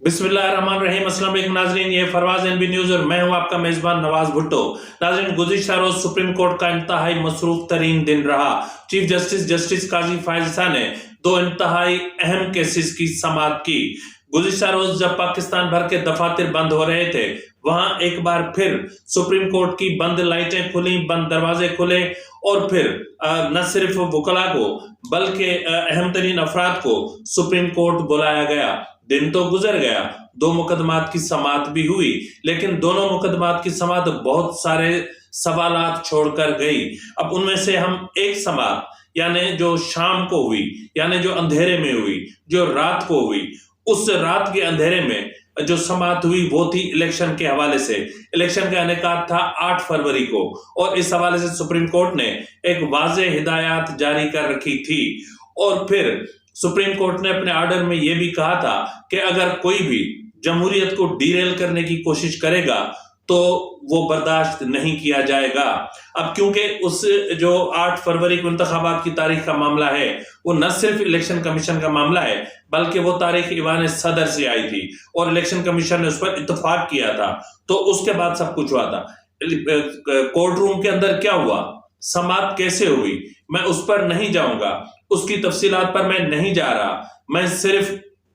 बिस्मिल्लाहिर्रहमानिर्रहीम। अस्सलाम वालेकुम नाज़रीन, ये फरवाज एनबी न्यूज़ और मैं हूं आपका मेज़बान नवाज भुट्टो। नाज़रीन, गुज़िश्ता रोज सुप्रीम कोर्ट का इंतहाई मसरूफ तरीन दिन रहा। चीफ जस्टिस काजी फायज ईसा ने दो इंतहाई अहम केसेस की समाअत की। गुज़िश्ता रोज जब पाकिस्तान भर के दफातर बंद हो रहे थे, वहां एक बार फिर सुप्रीम कोर्ट की बंद लाइटें खुली, बंद दरवाजे खुले और फिर न सिर्फ वकला को बल्कि अहम तरीन अफराद को सुप्रीम कोर्ट बुलाया गया। दिन तो गुजर गया, दो मुकदमात की समाअत भी हुई, लेकिन दोनों मुकदमात की समाअत बहुत सारे सवालात छोड़कर गई। अब उनमें से हम एक समाअत यानी जो शाम को हुई, यानी जो अंधेरे में हुई, जो रात को हुई, उस रात के अंधेरे में जो समाअत हुई वो थी इलेक्शन के हवाले से। इलेक्शन का इनेकाद था 8 फरवरी को और इस हवाले से सुप्रीम कोर्ट ने एक वाज़ेह हिदायत जारी कर रखी थी। और फिर सुप्रीम कोर्ट ने अपने ऑर्डर में यह भी कहा था कि अगर कोई भी जमहूरियत को डीरेल करने की कोशिश करेगा तो वो बर्दाश्त नहीं किया जाएगा। अब क्योंकि उस जो 8 फरवरी को इंतखाबात की तारीख का मामला है, वो न सिर्फ इलेक्शन कमीशन का मामला है, बल्कि वो तारीख ईवान सदर से आई थी और इलेक्शन कमीशन ने उस पर इत्तेफाक किया था। तो उसके बाद सब कुछ हुआ था। कोर्ट रूम के अंदर क्या हुआ, समाअत कैसे हुई, मैं उस पर नहीं जाऊंगा, उसकी तफसीलात पर मैं नहीं जा रहा। मैं सिर्फ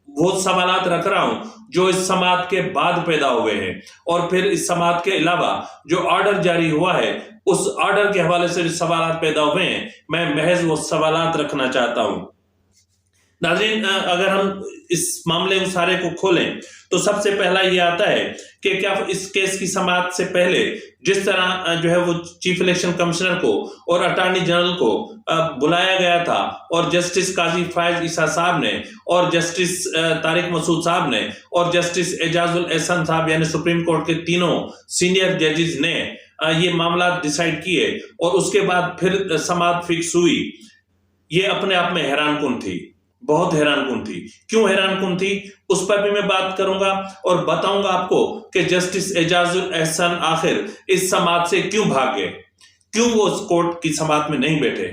वो सवालात रख रहा हूं जो इस समाअत के बाद पैदा हुए हैं और फिर इस समाअत के अलावा जो ऑर्डर जारी हुआ है, उस ऑर्डर के हवाले से जो सवालात पैदा हुए हैं, मैं महज वो सवालात रखना चाहता हूं। नाज़रीन, अगर हम इस मामले को सारे को खोलें तो सबसे पहला ये आता है कि क्या इस केस की समाअत से पहले जिस तरह जो है वो चीफ इलेक्शन कमिश्नर को और अटॉर्नी जनरल को बुलाया गया था और जस्टिस काजी फायज ईसा साहब ने और जस्टिस तारिक मसूद साहब ने और जस्टिस एजाजुल एहसन साहब यानी सुप्रीम कोर्ट के तीनों सीनियर जजेस ने ये मामला डिसाइड किए और उसके बाद फिर समाअत फिक्स हुई, ये अपने आप में हैरानकुन थी, बहुत हैरानकुन थी। क्यों हैरानकुन थी उस पर भी मैं बात करूंगा और बताऊंगा आपको कि जस्टिस एजाजुल एहसन आखिर इस समाअत से क्यों भाग गए, क्यों वो उस कोर्ट की समाअत में नहीं बैठे,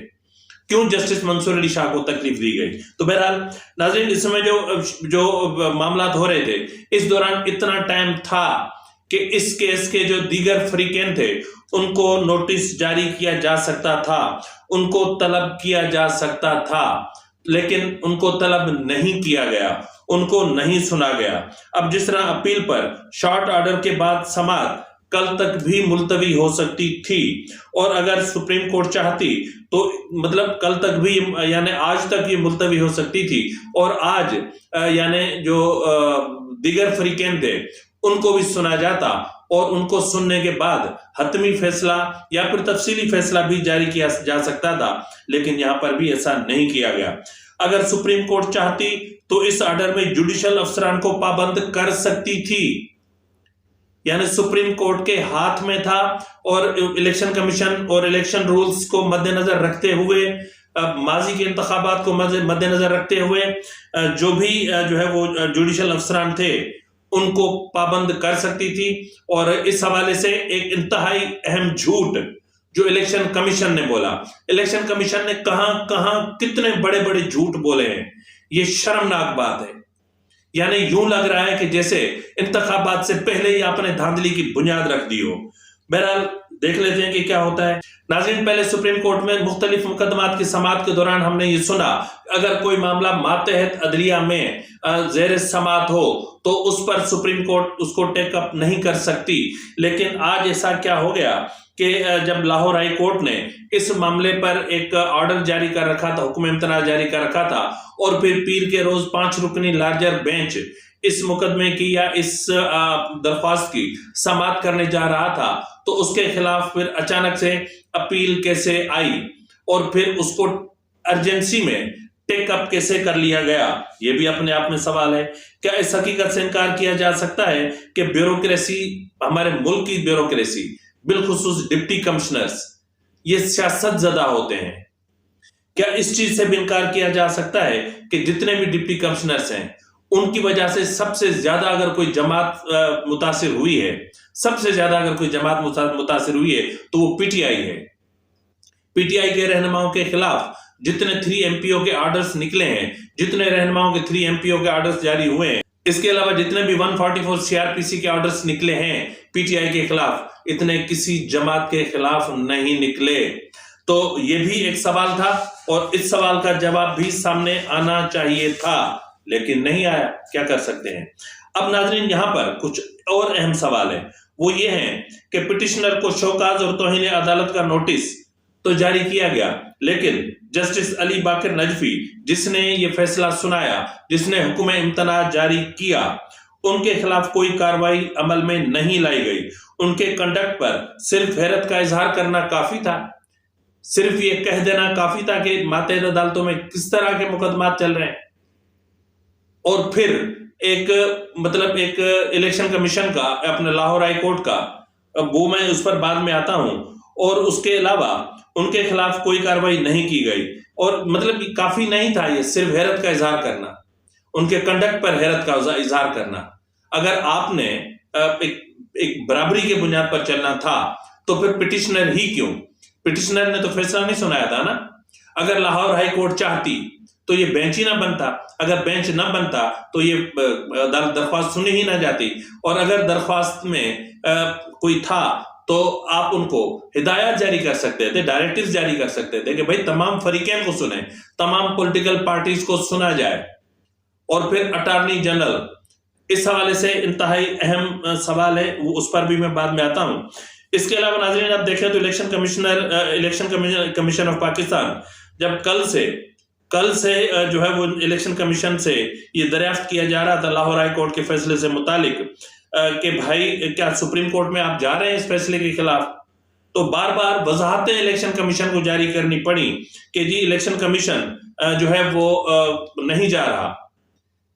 क्यों जस्टिस मंसूर अली शाह को तकलीफ दी गई। तो बहरहाल नाज़रीन, इस समय जो मामलात हो रहे थे, इस दौरान इतना टाइम था कि इस केस के जो दीगर फरीकेन थे उनको नोटिस जारी किया जा सकता था, उनको तलब किया जा सकता था, लेकिन उनको तलब नहीं किया गया, उनको नहीं सुना गया। अब जिस तरह अपील पर शॉर्ट ऑर्डर के बाद समाअत कल तक भी मुलतवी हो सकती थी और अगर सुप्रीम कोर्ट चाहती तो मतलब कल तक भी यानी आज तक ये मुलतवी हो सकती थी और आज यानी जो दीगर फरीकेन थे उनको भी सुना जाता और उनको सुनने के बाद हतमी फैसला या फिर तफसीली फैसला भी जारी किया जा सकता था, लेकिन यहां पर भी ऐसा नहीं किया गया। अगर सुप्रीम कोर्ट चाहती तो इस ऑर्डर में जुडिशियल अफसरान को पाबंद कर सकती थी, यानी सुप्रीम कोर्ट के हाथ में था और इलेक्शन कमीशन और इलेक्शन रूल्स को मद्देनजर रखते हुए, माजी के इंतखाबात को मद्देनजर रखते हुए जो भी जो है वो जुडिशियल अफसरान थे उनको पाबंद कर सकती थी। और इस हवाले से एक इंतहाई अहम झूठ जो इलेक्शन कमीशन ने बोला, इलेक्शन कमीशन ने कहां कितने बड़े बड़े झूठ बोले हैं, ये शर्मनाक बात है। यानी यूं लग रहा है कि जैसे इंतखाबात से पहले ही आपने धांधली की बुनियाद रख दी हो। बहरहाल देख लेते हैं कि क्या होता है। नाज़रीन, पहले सुप्रीम कोर्ट में मुख्तलिफ मुकदमात की समाअत के दौरान हमने ये सुना अगर कोई मामला मातहत अदलिया में ज़ेर समाअत हो तो उस पर सुप्रीम कोर्ट उसको टेकअप नहीं कर सकती, लेकिन आज ऐसा क्या हो गया कि जब लाहौर हाई कोर्ट ने इस मामले पर एक ऑर्डर जारी कर रखा था, हुक्म इम्तना जारी कर रखा था और फिर पीर के रोज 5 रुकनी लार्जर बेंच इस मुकदमे की या इस दरख्वास्त की समाअत करने जा रहा था, तो उसके खिलाफ फिर अचानक से अपील कैसे आई और फिर उसको अर्जेंसी में टेकअप कैसे कर लिया गया, ये भी अपने आप में सवाल है। क्या इस हकीकत से इनकार किया जा सकता है कि ब्यूरोक्रेसी, हमारे मुल्क की ब्यूरोक्रेसी, बिलखुसूस डिप्टी कमिश्नर्स, ये सियासत ज़दा होते हैं? क्या इस चीज से भी इनकार किया जा सकता है कि जितने भी डिप्टी कमिश्नर्स हैं उनकी वजह से सबसे ज्यादा अगर कोई जमात मुतासिर हुई है, सबसे ज्यादा अगर कोई जमात मुतासिर हुई है तो वो पीटीआई है। पीटीआई के रहनुमाओं के खिलाफ जितने 3 MPO के ऑर्डर्स निकले हैं, जितने रहनुमाओं के 3 MPO के ऑर्डर्स जारी हुए हैं, اس کے علاوہ جتنے بھی 144 CRPC کے آرڈرز نکلے ہیں PTI کے خلاف، اتنے کسی جماعت کے خلاف نہیں نکلے۔ تو یہ بھی ایک سوال تھا اور اس سوال کا جواب بھی سامنے آنا چاہیے تھا، لیکن نہیں آیا، کیا کر سکتے ہیں۔ اب ناظرین یہاں پر کچھ اور اہم سوال ہے، وہ یہ ہیں کہ پٹیشنر کو شوکاز اور توہین عدالت کا نوٹس تو جاری کیا گیا، لیکن جسٹس علی باقر نجفی جس نے یہ فیصلہ سنایا، جس نے حکم امتناع جاری کیا، ان کے خلاف کوئی کارروائی عمل میں نہیں لائی گئی۔ ان کے کنڈکٹ پر صرف حیرت کا اظہار کرنا کافی تھا، صرف یہ کہہ دینا کافی تھا کہ ماتحت عدالتوں میں کس طرح کے مقدمات چل رہے ہیں، اور پھر ایک الیکشن کمیشن کا، اپنے لاہور ہائی کورٹ کا، وہ میں اس پر بعد میں آتا ہوں، اور اس کے علاوہ ان کے خلاف کوئی کارروائی نہیں کی گئی، اور کافی نہیں تھا یہ صرف حیرت کا اظہار کرنا، ان کے کنڈکٹ پر حیرت کا اظہار کرنا۔ اگر آپ نے ایک برابری کے بنیاد پر چلنا تھا تو پھر پٹیشنر ہی کیوں؟ پٹیشنر نے تو فیصلہ نہیں سنایا تھا نا۔ اگر لاہور ہائی کورٹ چاہتی تو یہ بینچ ہی نہ بنتا، اگر بینچ نہ بنتا تو یہ درخواست سنی ہی نہ جاتی، اور اگر درخواست میں کوئی تھا تو آپ ان کو ہدایات جاری کر سکتے تھے، ڈائریکٹیوز جاری کر سکتے تھے کہ بھائی تمام فریقین کو سنیں، تمام پولیٹیکل پارٹیز کو سنا جائے۔ اور پھر اٹارنی جنرل، اس حوالے سے انتہائی اہم سوال ہے، وہ اس پر بھی میں بعد میں آتا ہوں۔ اس کے علاوہ ناظرین آپ دیکھیں تو الیکشن کمیشن آف پاکستان جب کل سے جو ہے وہ الیکشن کمیشن سے یہ دریافت کیا جا رہا تھا لاہور ہائی کورٹ کے فیصلے سے متعلق کہ بھائی کیا سپریم کورٹ میں آپ جا رہے ہیں اس فیصلے کے خلاف، تو بار بار وضاحتیں الیکشن کمیشن کو جاری کرنی پڑی کہ جی الیکشن کمیشن جو ہے وہ نہیں جا رہا،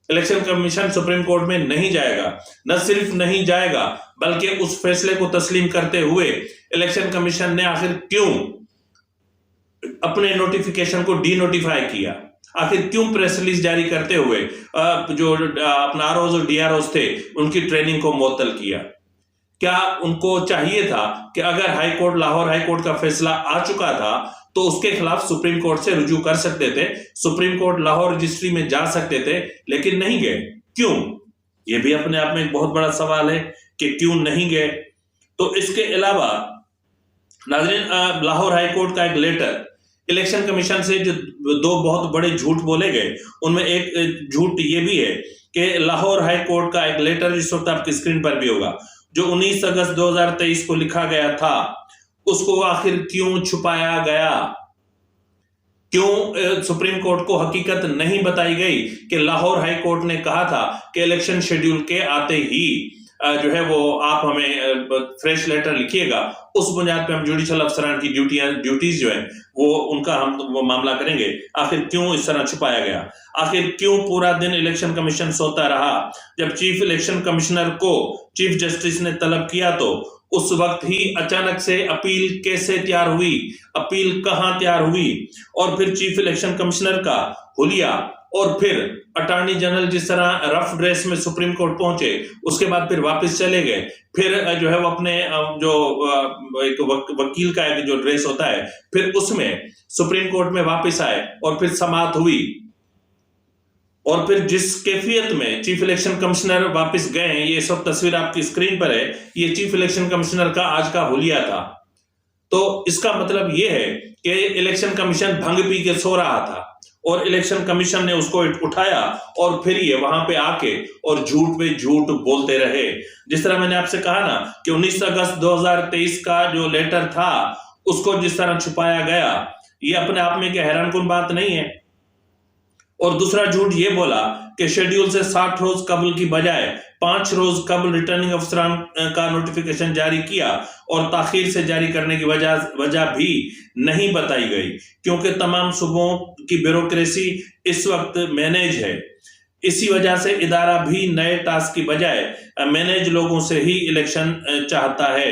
الیکشن کمیشن سپریم کورٹ میں نہیں جائے گا، نہ صرف نہیں جائے گا بلکہ اس فیصلے کو تسلیم کرتے ہوئے الیکشن کمیشن نے آخر کیوں اپنے نوٹیفیکیشن کو ڈی نوٹیفائی کیا، آخر کیوں پریس ریلیز جاری کرتے ہوئے جو اپنا آر اوز اور ڈی آر اوز تھے ان کی ٹریننگ کو معطل کیا۔ کیا ان کو چاہیے تھا کہ اگر لاہور ہائی کورٹ کا فیصلہ آ چکا تھا تو اس کے خلاف سپریم کورٹ سے رجوع کر سکتے تھے، سپریم کورٹ لاہور رجسٹری میں جا سکتے تھے، لیکن نہیں گئے، کیوں؟ یہ بھی اپنے آپ میں ایک بہت بڑا سوال ہے کہ کیوں نہیں گئے۔ تو اس کے علاوہ ناظرین لاہور ہائی کورٹ کا ایک لیٹر الیکشن کمیشن سے جو دو بہت بڑے جھوٹ بولے گئے، ان میں ایک جھوٹ یہ بھی ہے کہ لاہور ہائی کورٹ کا ایک لیٹر جس وقت آپ کی اسکرین پر بھی ہوگا، جو 19 اگست 2023 کو لکھا گیا تھا، اس کو آخر کیوں چھپایا گیا؟ کیوں سپریم کورٹ کو حقیقت نہیں بتائی گئی کہ لاہور ہائی کورٹ نے کہا تھا کہ الیکشن شیڈیول کے آتے ہی جو ہے وہ آپ ہمیں فریش لیٹر لکھیے گا، اس بنیاد پہ ہم جوڈیشل افسران کی ڈیوٹیز جو ہیں وہ ان کا ہم وہ معاملہ کریں گے۔ آخر کیوں اس طرح چھپایا گیا؟ آخر کیوں پورا دن الیکشن کمیشن سوتا رہا؟ جب چیف الیکشن کمشنر کو چیف جسٹس نے طلب کیا تو اس وقت ہی اچانک سے اپیل کیسے تیار ہوئی، اپیل کہاں تیار ہوئی، اور پھر چیف الیکشن کمشنر کا حلیہ، اور پھر اٹارنی جنرل جس طرح رف ڈریس میں سپریم کورٹ پہنچے، اس کے بعد پھر واپس چلے گئے، پھر جو ہے وہ اپنے جو ایک وکیل کا ایک جو ڈریس ہوتا ہے، پھر اس میں سپریم کورٹ میں واپس آئے اور پھر سماعت ہوئی، اور پھر جس کیفیت میں چیف الیکشن کمشنر واپس گئے ہیں، یہ اس وقت تصویر آپ کی اسکرین پر ہے، یہ چیف الیکشن کمشنر کا آج کا حلیہ تھا۔ تو اس کا مطلب یہ ہے کہ الیکشن کمیشن بھنگ پی کے سو رہا تھا، اور الیکشن کمیشن نے اس کو اٹھایا اور پھر یہ وہاں پہ آ کے اور جھوٹ پہ جھوٹ بولتے رہے۔ جس طرح میں نے آپ سے کہا نا کہ 19 اگست 2023 کا جو لیٹر تھا اس کو جس طرح چھپایا گیا، یہ اپنے آپ میں کہ حیران کن بات نہیں ہے۔ اور دوسرا جھوٹ یہ بولا کہ شیڈیول سے 60 روز قبل کی بجائے 5 روز قبل ریٹرننگ افسران کا نوٹیفیکیشن جاری کیا، اور تاخیر سے جاری کرنے کی وجہ بھی نہیں بتائی گئی، کیونکہ تمام صوبوں کی بیوروکریسی اس وقت مینیج ہے، اسی وجہ سے ادارہ بھی نئے ٹاسک کی بجائے مینیج لوگوں سے ہی الیکشن چاہتا ہے،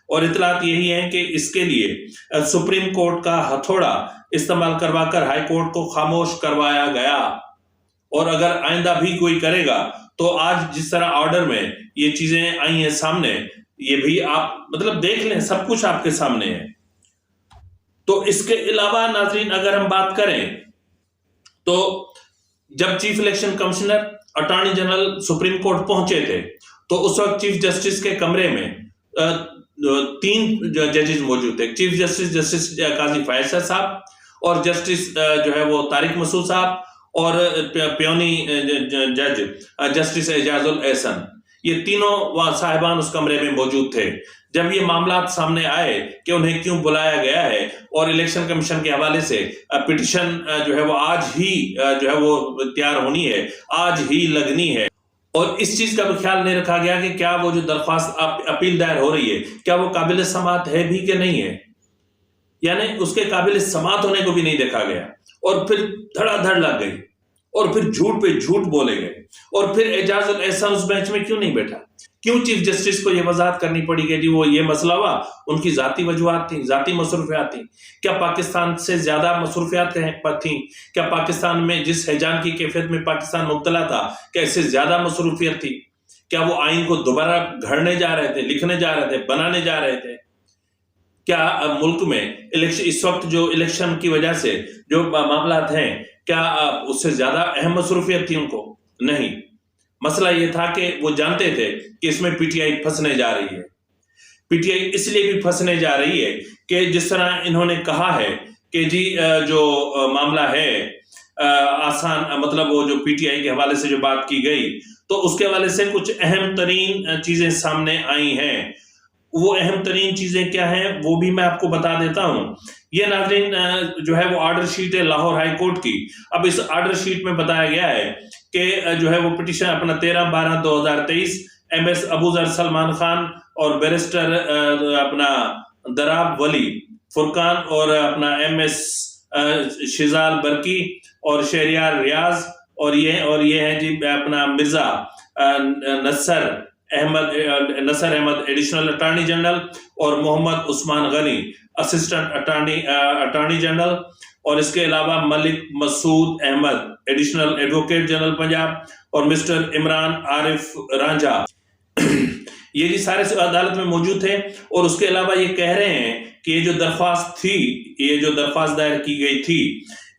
اور اطلاعات یہی ہیں کہ اس کے لیے سپریم کورٹ کا ہتھوڑا استعمال کروا کر ہائی کورٹ کو خاموش کروایا گیا، اور اگر آئندہ بھی کوئی کرے گا تو آج جس طرح آرڈر میں یہ چیزیں آئی ہیں سامنے، یہ بھی آپ دیکھ لیں، سب کچھ آپ کے سامنے ہے۔ تو اس کے علاوہ ناظرین اگر ہم بات کریں تو جب chief election commissioner attorney general supreme court पहुंचे थे तो उस वक्त चीफ जस्टिस के कमरे में 3 जजेस मौजूद थे। चीफ जस्टिस जस्टिस काजी फायज साहब और जस्टिस जो है वो तारिक मसूद साहब और प्योनी जज जस्टिस एजाजुल एहसन, ये तीनों साहिबान उस कमरे में मौजूद थे। जब ये मामला सामने आए कि उन्हें क्यों बुलाया गया है और इलेक्शन कमीशन के हवाले से पिटीशन जो है वो आज ही जो है वो तैयार होनी है, आज ही लगनी है, और इस चीज का भी ख्याल नहीं रखा गया कि क्या वो जो दरख्वास्त अपील दायर हो रही है क्या वो काबिल समाअत है भी कि नहीं है, यानी उसके काबिल समाअत होने को भी नहीं देखा गया। और फिर धड़ाधड़ लग गई और फिर झूठ पे झूठ बोले गए। और फिर एजाजुल एहसन उस बेंच में क्यों नहीं बैठा? क्यों चीफ जस्टिस को यह वजाहत करनी पड़ी कि जी वो ये मसला हुआ, उनकी जाती वजूहात थी, जाती मसरूफियात थी? क्या पाकिस्तान से ज्यादा मसरूफियात थी? क्या पाकिस्तान में जिस हैजान की कैफियत में पाकिस्तान मुब्तला था क्या इससे ज्यादा मसरूफियत थी? क्या वो आइन को दोबारा घड़ने जा रहे थे, लिखने जा रहे थे, बनाने जा रहे थे? क्या मुल्क में इलेक्शन इस वक्त जो इलेक्शन की वजह से जो मामलात हैं क्या उससे ज्यादा अहम मसरूफियत थी उनको? नहीं। मसला ये था कि वो जानते थे कि इसमें पीटीआई फंसने जा रही है। पीटीआई इसलिए भी फंसने जा रही है कि जिस तरह इन्होंने कहा है कि जी जो मामला है आसान, मतलब वो जो पीटीआई के हवाले से जो बात की गई तो उसके हवाले से कुछ अहम तरीन चीजें सामने आई हैं। वो अहम तरीन चीजें क्या हैं वो भी मैं आपको बता देता हूं। ये नाज़रीन जो है वो ऑर्डर शीट है लाहौर हाई कोर्ट की। अब इस ऑर्डर शीट में बताया गया है कि जो है वो पिटीशन अपना 13/12/2023 MS अबूजर सलमान खान और बैरिस्टर अपना दराब वली फुरकान और अपना MS शिजाल बरकी और शहरियार रियाज और ये है जी अपना Mirza Nasar Ahmad additional attorney general और Mohammad Usman Ghani assistant attorney general, और इसके अलावा Malik Masood Ahmad additional advocate general Punjab और मिस्टर इमरान आरिफ रांझा, ये जी सारे अदालत में मौजूद थे। और उसके अलावा ये कह रहे हैं कि ये जो दरख्वास्त थी, ये जो दरख्वास्त दायर की गई थी,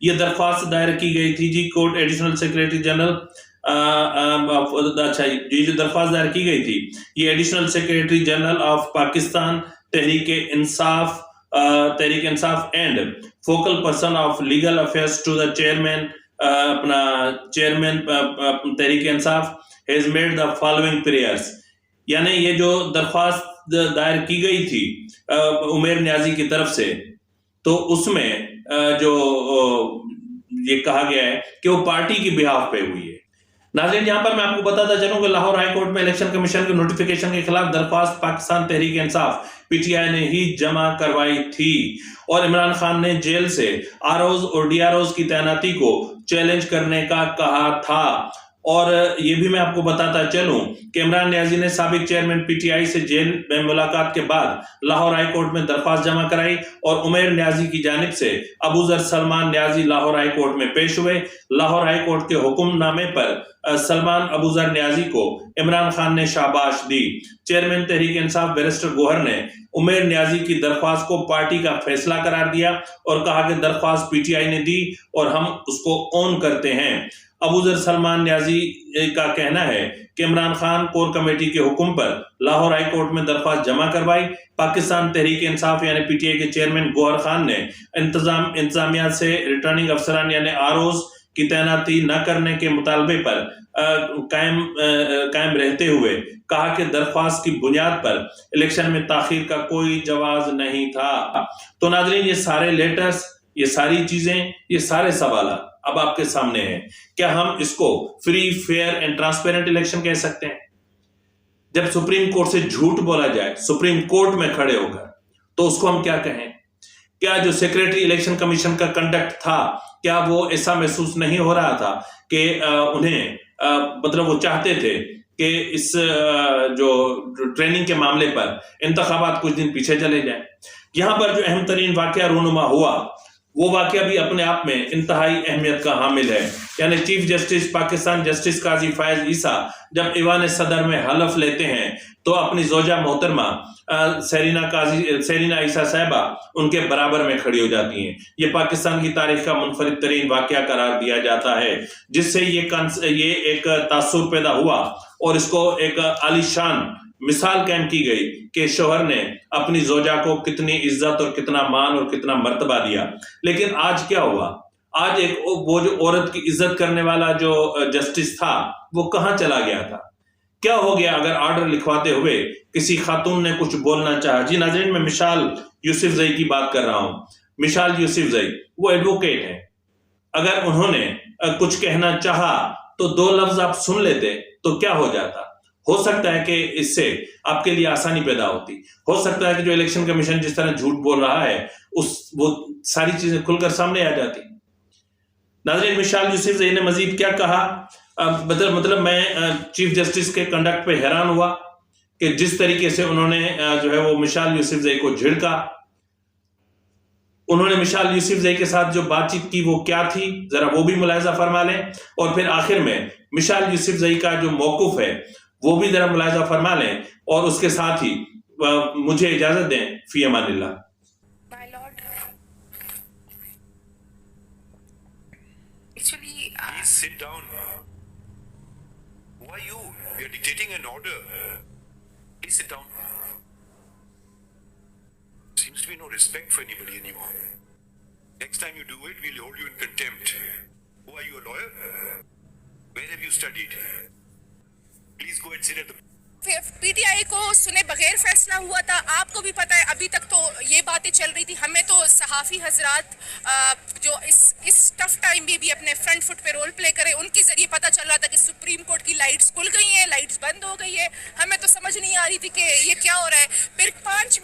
ये दरख्वास्त दायर की गई थी जी कोर्ट एडिशनल सेक्रेटरी जनरल अच्छा ये जो दरख्वास्त दायर की गई थी ये additional secretary general of Pakistan Tehreek Insaf and focal person of legal affairs to the chairman अपना chairman Tehreek Insaf has made the following prayers, यानी ये जो दरख्वास्त दायर की गई थी उमेर न्याजी की तरफ से, तो उसमें जो ये कहा गया है कि वो पार्टी की बिहाफ पे हुई है। नाज़रीन यहाँ पर मैं आपको बताता चलूं कि लाहौर हाई कोर्ट में इलेक्शन कमीशन के नोटिफिकेशन के खिलाफ दरख्वास्त पाकिस्तान तहरीक इंसाफ पीटीआई ने ही जमा करवाई थी और इमरान खान ने जेल से आरओज और डीआरओज की तैनाती को चैलेंज करने का कहा था। और ये भी मैं आपको बताता चलूं कि इमरान न्याजी ने साबिक चेयरमैन पीटीआई से जेल में मुलाकात के बाद लाहौर हाई कोर्ट में दरख्वास्त जमा कराई और उमेर न्याजी की जानिब से अबूजर सलमान न्याजी लाहौर हाई कोर्ट में पेश हुए। लाहौर हाई कोर्ट के हुक्मनामे पर सलमान अबूजर न्याजी को इमरान खान ने शाबाश दी। चेयरमैन तहरीक इंसाफ बैरिस्टर गोहर ने उमेर न्याजी की दरख्वास्त को पार्टी का फैसला करार दिया और कहा कि दरख्वास्त पीटीआई ने दी और हम उसको ऑन करते हैं। अबूजर सलमान न्याजी का कहना है कि इमरान खान कोर कमेटी के हुक्म पर लाहौर हाई कोर्ट में दरख्वास्त जमा करवाई। पाकिस्तान तहरीक इंसाफ यानी पीटीआई के चेयरमैन गोहर खान ने इंतजामिया से रिटर्निंग अफसरान यानी आरओज की तैनाती न करने के मुतालबे पर कायम रहते हुए कहा कि दरख्वास्त की बुनियाद पर इलेक्शन में ताखीर का कोई जवाज नहीं था। तो नाज़रीन ये सारे लेटर्स, ये सारी चीजें, ये सारे सवाल अब आपके सामने हैं। क्या हम इसको free fair and transparent election कह सकते हैं? जब सुप्रीम कोर्ट से झूठ बोला जाए सुप्रीम कोर्ट में खड़े होकर, तो उसको हम क्या कहें? क्या जो सेक्रेटरी इलेक्शन कमीशन का कंडक्ट था, क्या वो ऐसा महसूस नहीं हो रहा था कि उन्हें मतलब वो चाहते थे कि इस जो ट्रेनिंग के मामले पर इंतखाबात कुछ दिन पीछे चले जाए? यहां पर जो अहम तरीन वाकया रूनुमा हुआ वो वाकया भी अपने आप में इंतहाई अहमियत का हामिल है। यानी चीफ जस्टिस पाकिस्तान जस्टिस काजी फायज ईसा जब ईवान सदर में हलफ लेते हैं तो अपनी जोजा मोहतरमा सेरीना ईसा साहिबा उनके बराबर में खड़ी हो जाती हैं। ये पाकिस्तान की तारीख का मुनफरिद तरीन वाकया करार दिया जाता है, जिससे ये एक तासुर पैदा हुआ और इसको एक आलीशान मिसाल कायम की गई कि शोहर ने अपनी जोजा को कितनी इज्जत और कितना मान और कितना मर्तबा दिया। लेकिन आज क्या हुआ? आज वो जो औरत की इज्जत करने वाला जो जस्टिस था वो कहाँ चला गया था? क्या हो गया अगर ऑर्डर लिखवाते हुए किसी खातून ने कुछ बोलना चाहा? जी नाज़रीन, मैं मिशाल यूसुफजई की बात कर रहा हूं। मिशाल यूसुफजई वो एडवोकेट है। अगर उन्होंने कुछ कहना चाहा तो 2 लफ्ज आप सुन लेते तो क्या हो जाता? हो सकता है कि इससे आपके लिए आसानी पैदा होती। हो सकता है कि जो इलेक्शन कमीशन जिस तरह झूठ बोल रहा है वो सारी चीजें खुलकर सामने आ जाती। नाज़रीन, मिशाल यूसुफजई ने मजीद क्या कहा? मतलब मैं चीफ जस्टिस के कंडक्ट पे हैरान हुआ कि जिस तरीके से उन्होंने जो है वो मिशाल यूसुफजई को झिड़का। उन्होंने मिशाल यूसुफजई के साथ जो बातचीत की वो क्या थी, जरा वो भी मुलाहिजा फरमा लें। और फिर आखिर में मिशाल यूसुफजई का जो मौक़िफ़ है वो भी जरा मुलाहिजा फरमा लें और उसके साथ ही मुझे इजाजत दें। फी अमानिल्लाह। Actually, please sit down. Who are you? We are dictating an order. Please sit down. Seems to be no respect for anybody anymore. Next time you do it, we'll hold you in contempt. Who are you, a lawyer? Where have you studied? Please go and sit at the... PTI को सुने बगैर फैसला हुआ था। आपको भी पता है अभी तक तो ये बातें चल रही थी। हमें तो सहाफ़ी हजरात जो इस टफ टाइम में भी अपने फ्रंट फुट पे रोल प्ले करे, उनके जरिए पता चल रहा था कि सुप्रीम कोर्ट की लाइट्स खुल गई हैं, लाइट्स बंद हो गई है। हमें तो समझ नहीं आ रही थी कि ये क्या हो रहा है। फिर 5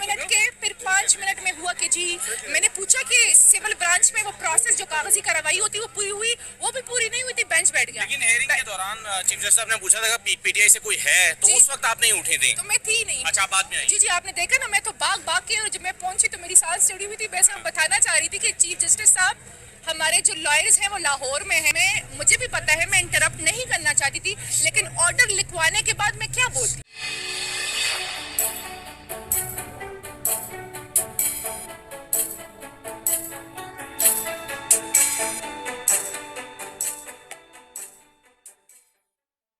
मिनट में हुआ कि जी मैंने पूछा कि सिविल ब्रांच में वो प्रोसेस जो कागजी कार्रवाई होती है वो पूरी हुई, वो भी पूरी नहीं हुई थी, बेंच बैठ गया। लेकिन हेयरिंग के दौरान चीफ जस्टिस साहब ने पूछा था कि पीटीआई से कोई है, तो उस वक्त आप नहीं उठे थे? तो मैं थी नहीं। अच्छा, बाद में आई? जी आपने देखा ना, मैं तो भाग के, और जब मैं पहुंची तो मेरी सांस चढ़ी हुई थी। वैसे मैं बताना चाह रही थी कि चीफ जस्टिस साहब, हमारे जो लॉयर्स हैं वो लाहौर में हैं। मुझे भी पता है मैं इंटरप्ट नहीं करना चाहती थी, लेकिन ऑर्डर लिखवाने के बाद मैं क्या बोलती।